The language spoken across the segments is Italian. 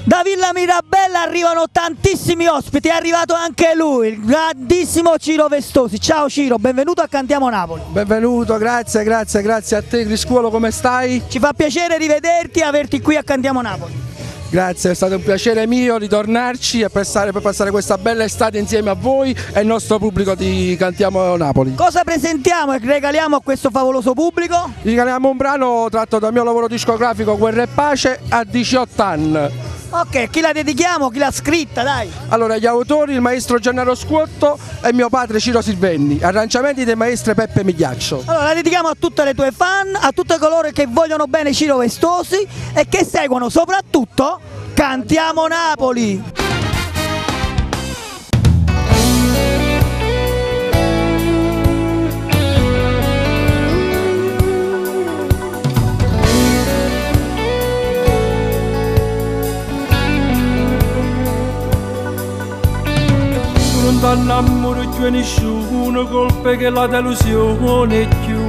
Da Villa Mirabella arrivano tantissimi ospiti, è arrivato anche lui, il grandissimo Ciro Vestosi. Ciao Ciro, benvenuto a Cantiamo Napoli. Benvenuto, grazie a te Criscuolo, come stai? Ci fa piacere rivederti e averti qui a Cantiamo Napoli. Grazie, è stato un piacere mio ritornarci e per passare questa bella estate insieme a voi e il nostro pubblico di Cantiamo Napoli. Cosa presentiamo e regaliamo a questo favoloso pubblico? Regaliamo un brano tratto dal mio lavoro discografico Guerra e Pace a 18 anni. Ok, chi la dedichiamo? Chi l'ha scritta, dai? Allora, gli autori, il maestro Gennaro Scuotto e mio padre Ciro Silvenni, arrangiamenti del maestro Peppe Migliaccio. Allora, la dedichiamo a tutte le tue fan, a tutte coloro che vogliono bene Ciro Vestosi e che seguono soprattutto Cantiamo Napoli! Non t'annamoro più a nessuno, colpe che la delusione è più.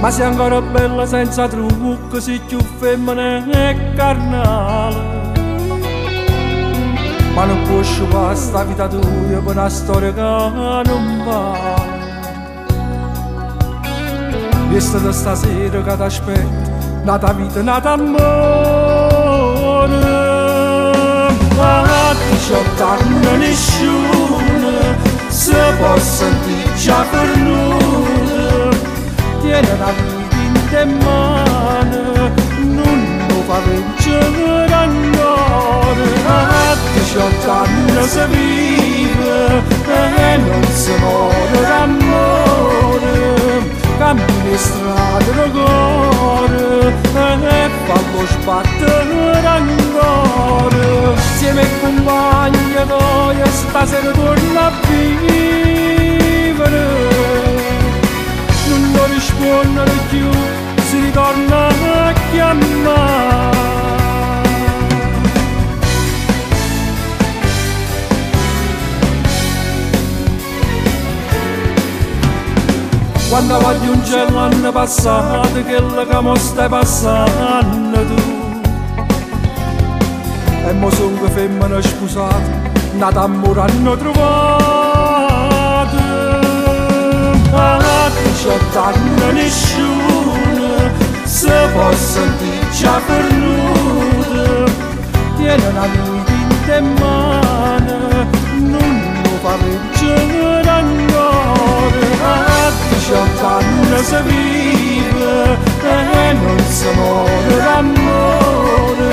Ma sei ancora bella senza trucco, sei più femmina e carnale. Ma non può sciupare sta vita tua per una storia che non vale. Visto da stasera che ti aspetto, nata vita, nata amore. A 18 anni nessuno si può sentire già per nulla. Tiene la vita in te mano, non lo fa vincere ancora. A 18 anni si vive e non si muore d'amore. Cammini strade del cuore e fallo sbattere ancora. Insieme ai compagni noi stasera torna a vivere. Non lo rispondere più, si ritorna a chiamare. Quando voglio un cielo l'anno passato, quello che mo stai passando tu. E mo sono che femmina sposata, nata amore hanno trovato. A 18 anni nessuno si può sentire già per nulla. Tiene una vita in te mano, non lo fa vincere ancora. A 18 anni si vive e non si muore d'amore.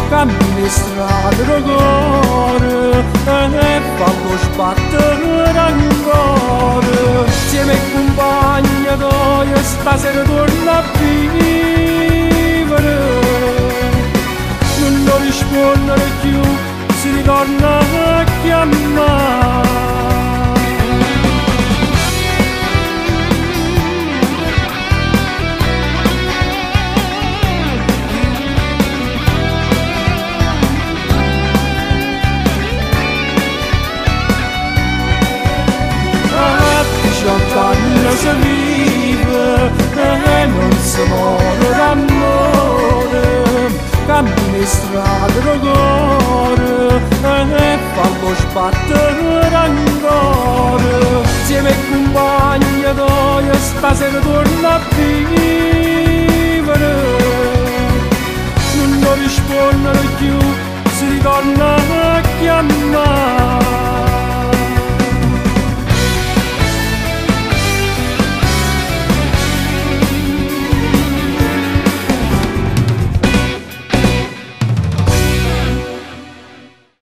Cammini strade del cuore e fallo sbattere ancora. Insieme ai compagni noi stasera torna a vivere. Non lo rispondere più, si ritorna a chiamare. Anni si vive e non si muore d'amore. Cammini strade del cuore e fallo sbattere ancora. Insieme ai compagni noi stasera torna a vivere. Non lo rispondere più, si ritorna a chiamare.